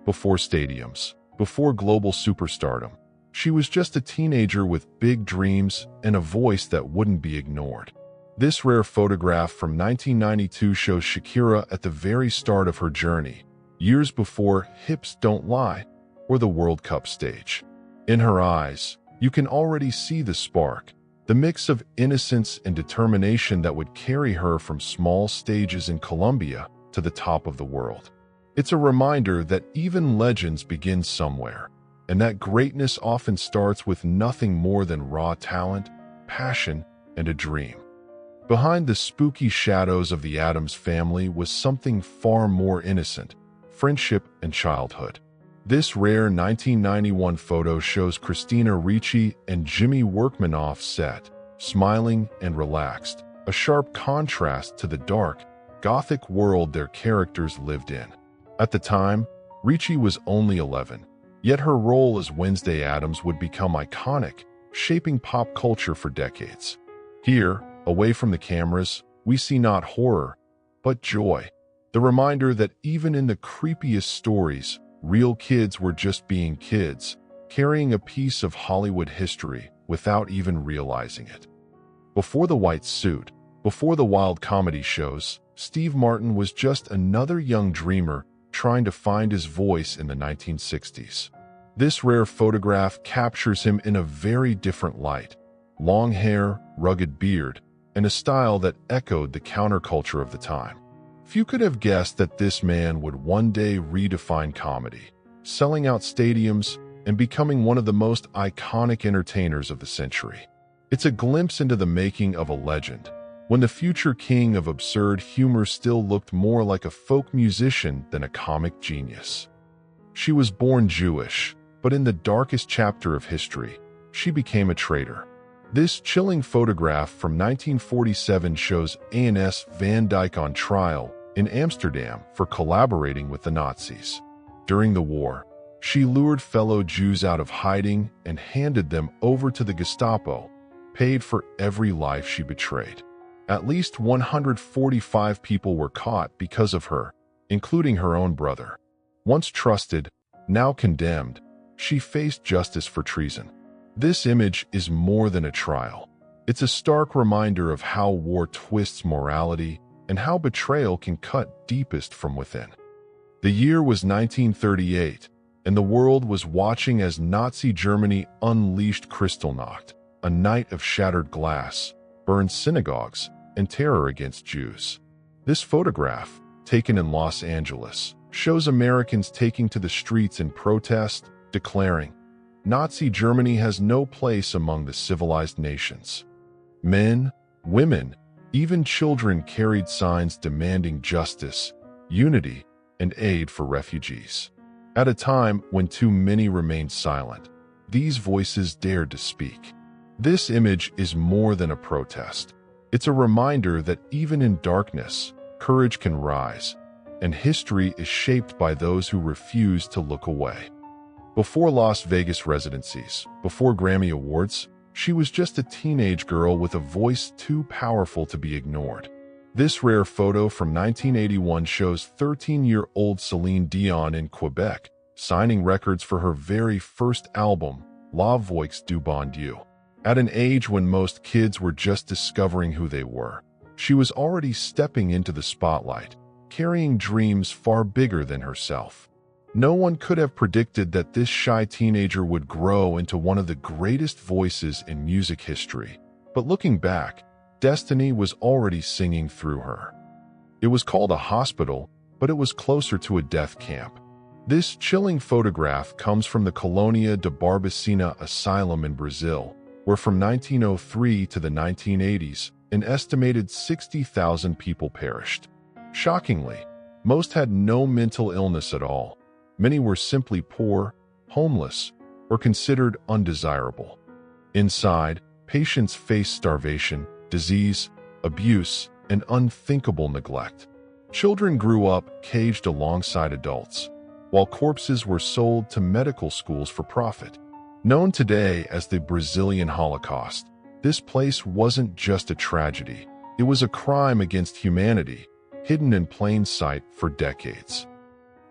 before stadiums, before global superstardom. She was just a teenager with big dreams and a voice that wouldn't be ignored. This rare photograph from 1992 shows Shakira at the very start of her journey, years before Hips Don't Lie or the World Cup stage. In her eyes, you can already see the spark, the mix of innocence and determination that would carry her from small stages in Colombia to the top of the world. It's a reminder that even legends begin somewhere, and that greatness often starts with nothing more than raw talent, passion, and a dream. Behind the spooky shadows of the Addams family was something far more innocent: friendship and childhood. This rare 1991 photo shows Christina Ricci and Jimmy Workman off set, smiling and relaxed, a sharp contrast to the dark, gothic world their characters lived in. At the time, Ricci was only 11, yet her role as Wednesday Addams would become iconic, shaping pop culture for decades. Here, away from the cameras, we see not horror, but joy, the reminder that even in the creepiest stories, real kids were just being kids, carrying a piece of Hollywood history without even realizing it. Before the white suit, before the wild comedy shows, Steve Martin was just another young dreamer trying to find his voice in the 1960s. This rare photograph captures him in a very different light: long hair, rugged beard, and a style that echoed the counterculture of the time. Few could have guessed that this man would one day redefine comedy, selling out stadiums and becoming one of the most iconic entertainers of the century. It's a glimpse into the making of a legend, when the future king of absurd humor still looked more like a folk musician than a comic genius. She was born Jewish, but in the darkest chapter of history, she became a traitor. This chilling photograph from 1947 shows Anne van Dyck on trial in Amsterdam for collaborating with the Nazis. During the war, she lured fellow Jews out of hiding and handed them over to the Gestapo, paid for every life she betrayed. At least 145 people were caught because of her, including her own brother. Once trusted, now condemned, she faced justice for treason. This image is more than a trial. It's a stark reminder of how war twists morality and how betrayal can cut deepest from within. The year was 1938, and the world was watching as Nazi Germany unleashed Kristallnacht, a night of shattered glass, burned synagogues, and terror against Jews. This photograph, taken in Los Angeles, shows Americans taking to the streets in protest, declaring, "Nazi Germany has no place among the civilized nations." Men, women, even children carried signs demanding justice, unity, and aid for refugees. At a time when too many remained silent, these voices dared to speak. This image is more than a protest. It's a reminder that even in darkness, courage can rise, and history is shaped by those who refuse to look away. Before Las Vegas residencies, before Grammy Awards, she was just a teenage girl with a voice too powerful to be ignored. This rare photo from 1981 shows 13-year-old Celine Dion in Quebec, signing records for her very first album, La Voix du Bon Dieu. At an age when most kids were just discovering who they were, she was already stepping into the spotlight, carrying dreams far bigger than herself. No one could have predicted that this shy teenager would grow into one of the greatest voices in music history. But looking back, destiny was already singing through her. It was called a hospital, but it was closer to a death camp. This chilling photograph comes from the Colônia de Barbacena Asylum in Brazil, where from 1903 to the 1980s, an estimated 60,000 people perished. Shockingly, most had no mental illness at all. Many were simply poor, homeless, or considered undesirable. Inside, patients faced starvation, disease, abuse, and unthinkable neglect. Children grew up caged alongside adults, while corpses were sold to medical schools for profit. Known today as the Brazilian Holocaust, this place wasn't just a tragedy. It was a crime against humanity, hidden in plain sight for decades.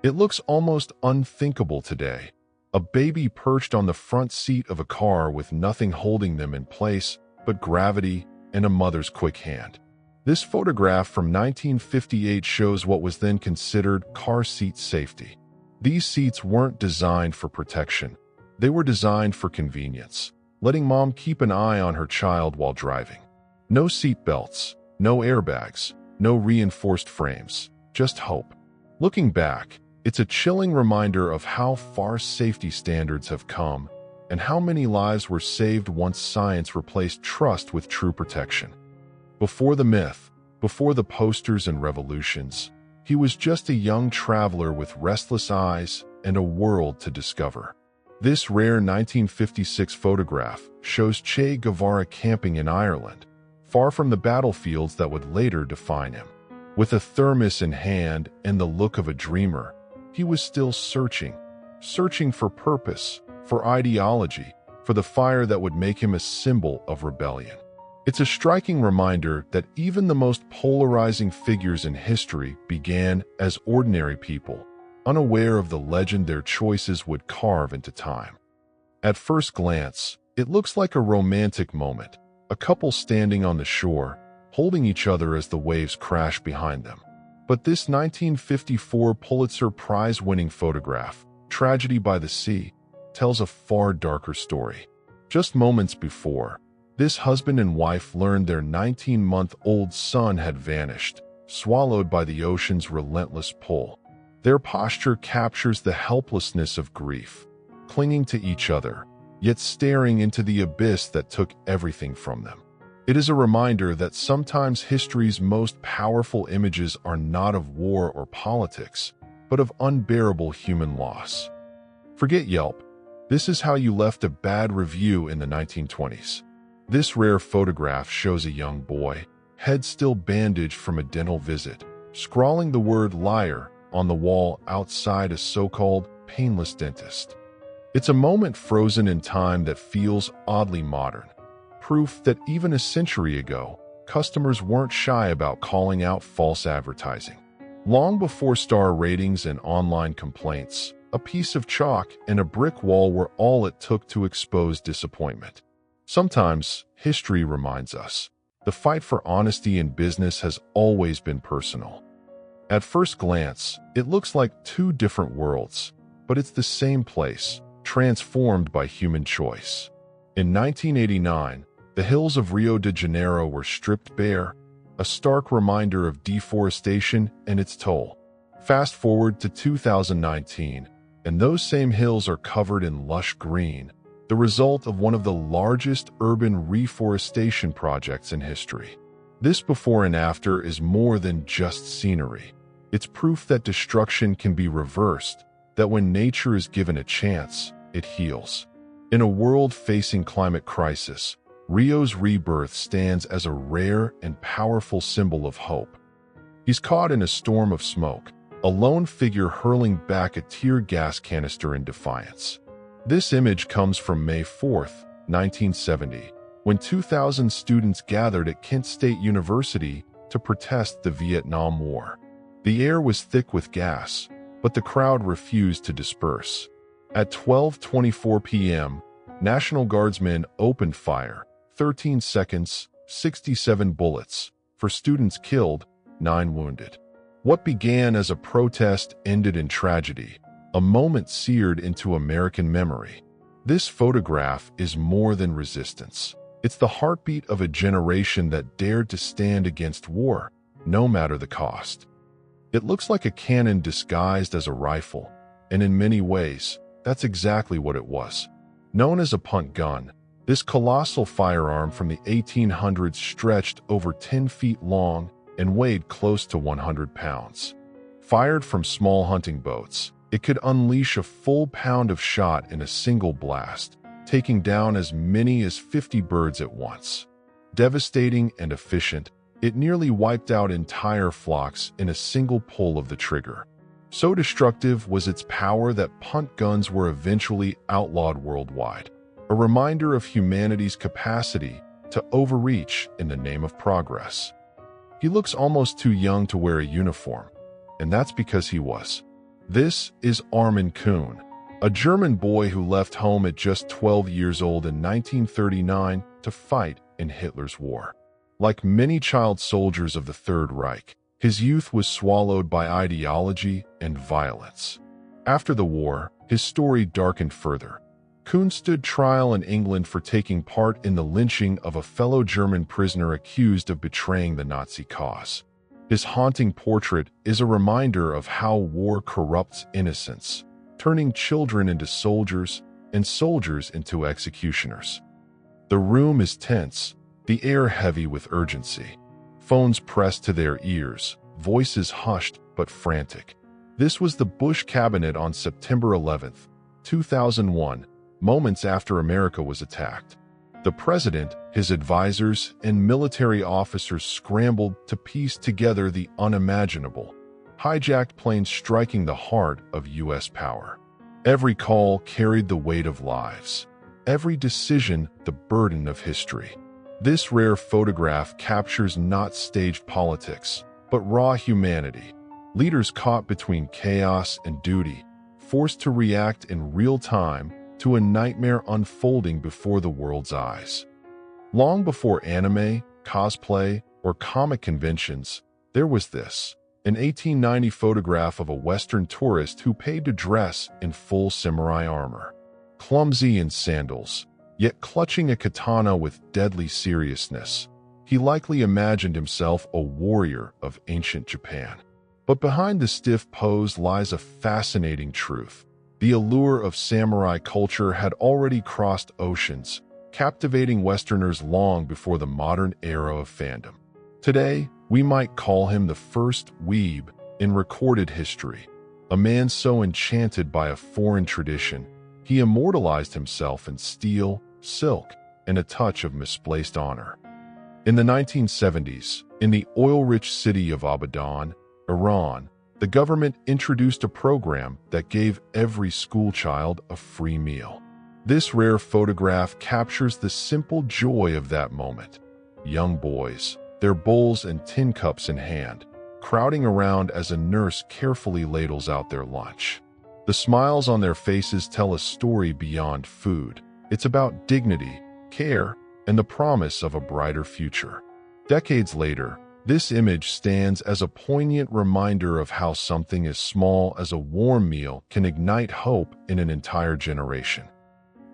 It looks almost unthinkable today. A baby perched on the front seat of a car with nothing holding them in place but gravity and a mother's quick hand. This photograph from 1958 shows what was then considered car seat safety. These seats weren't designed for protection. They were designed for convenience, letting mom keep an eye on her child while driving. No seat belts, no airbags, no reinforced frames, just hope. Looking back, it's a chilling reminder of how far safety standards have come and how many lives were saved once science replaced trust with true protection. Before the myth, before the posters and revolutions, he was just a young traveler with restless eyes and a world to discover. This rare 1956 photograph shows Che Guevara camping in Ireland, far from the battlefields that would later define him. With a thermos in hand and the look of a dreamer, he was still searching for purpose, for ideology, for the fire that would make him a symbol of rebellion. It's a striking reminder that even the most polarizing figures in history began as ordinary people, unaware of the legend their choices would carve into time. At first glance, it looks like a romantic moment, a couple standing on the shore, holding each other as the waves crash behind them. But this 1954 Pulitzer Prize-winning photograph, Tragedy by the Sea, tells a far darker story. Just moments before, this husband and wife learned their 19-month-old son had vanished, swallowed by the ocean's relentless pull. Their posture captures the helplessness of grief, clinging to each other, yet staring into the abyss that took everything from them. It is a reminder that sometimes history's most powerful images are not of war or politics, but of unbearable human loss. Forget Yelp. This is how you left a bad review in the 1920s. This rare photograph shows a young boy, head still bandaged from a dental visit, scrawling the word liar on the wall outside a so-called painless dentist. It's a moment frozen in time that feels oddly modern, proof that even a century ago, customers weren't shy about calling out false advertising. Long before star ratings and online complaints, a piece of chalk and a brick wall were all it took to expose disappointment. Sometimes, history reminds us, the fight for honesty in business has always been personal. At first glance, it looks like two different worlds, but it's the same place, transformed by human choice. In 1989, the hills of Rio de Janeiro were stripped bare, a stark reminder of deforestation and its toll. Fast forward to 2019, and those same hills are covered in lush green, the result of one of the largest urban reforestation projects in history. This before and after is more than just scenery. It's proof that destruction can be reversed, that when nature is given a chance, it heals. In a world facing climate crisis, Rio's rebirth stands as a rare and powerful symbol of hope. He's caught in a storm of smoke, a lone figure hurling back a tear gas canister in defiance. This image comes from May 4, 1970, when 2,000 students gathered at Kent State University to protest the Vietnam War. The air was thick with gas, but the crowd refused to disperse. At 12:24 p.m., National Guardsmen opened fire, 13 seconds, 67 bullets, for students killed, 9 wounded. What began as a protest ended in tragedy, a moment seared into American memory. This photograph is more than resistance. It's the heartbeat of a generation that dared to stand against war, no matter the cost. It looks like a cannon disguised as a rifle, and in many ways, that's exactly what it was. Known as a punt gun, this colossal firearm from the 1800s stretched over 10 feet long and weighed close to 100 pounds. Fired from small hunting boats, it could unleash a full pound of shot in a single blast, taking down as many as 50 birds at once. Devastating and efficient, it nearly wiped out entire flocks in a single pull of the trigger. So destructive was its power that punt guns were eventually outlawed worldwide, a reminder of humanity's capacity to overreach in the name of progress. He looks almost too young to wear a uniform, and that's because he was. This is Armin Kuhn, a German boy who left home at just 12 years old in 1939 to fight in Hitler's war. Like many child soldiers of the Third Reich, his youth was swallowed by ideology and violence. After the war, his story darkened further. Kuhn stood trial in England for taking part in the lynching of a fellow German prisoner accused of betraying the Nazi cause. His haunting portrait is a reminder of how war corrupts innocence, turning children into soldiers and soldiers into executioners. The room is tense, the air heavy with urgency. Phones pressed to their ears, voices hushed but frantic. This was the Bush cabinet on September 11, 2001, moments after America was attacked. The president, his advisors, and military officers scrambled to piece together the unimaginable. Hijacked planes striking the heart of U.S. power. Every call carried the weight of lives. Every decision the burden of history. This rare photograph captures not staged politics, but raw humanity. Leaders caught between chaos and duty, forced to react in real time to a nightmare unfolding before the world's eyes. Long before anime, cosplay, or comic conventions, there was this, an 1890 photograph of a Western tourist who paid to dress in full samurai armor. Clumsy in sandals, yet clutching a katana with deadly seriousness. He likely imagined himself a warrior of ancient Japan. But behind the stiff pose lies a fascinating truth. The allure of samurai culture had already crossed oceans, captivating Westerners long before the modern era of fandom. Today, we might call him the first weeb in recorded history, a man so enchanted by a foreign tradition, he immortalized himself in steel, silk, and a touch of misplaced honor. In the 1970s, in the oil-rich city of Abadan, Iran, the government introduced a program that gave every schoolchild a free meal. This rare photograph captures the simple joy of that moment. Young boys, their bowls and tin cups in hand, crowding around as a nurse carefully ladles out their lunch. The smiles on their faces tell a story beyond food. It's about dignity, care, and the promise of a brighter future. Decades later, this image stands as a poignant reminder of how something as small as a warm meal can ignite hope in an entire generation.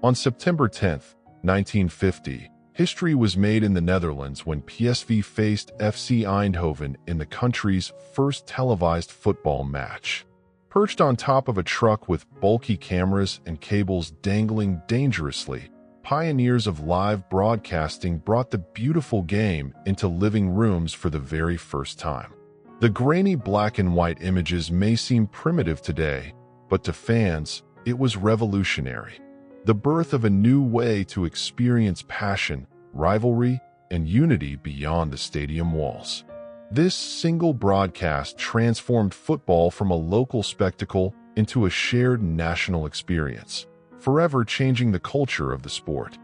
On September 10, 1950, history was made in the Netherlands when PSV faced FC Eindhoven in the country's first televised football match. Perched on top of a truck with bulky cameras and cables dangling dangerously, pioneers of live broadcasting brought the beautiful game into living rooms for the very first time. The grainy black and white images may seem primitive today, but to fans, it was revolutionary. The birth of a new way to experience passion, rivalry, and unity beyond the stadium walls. This single broadcast transformed football from a local spectacle into a shared national experience, forever changing the culture of the sport.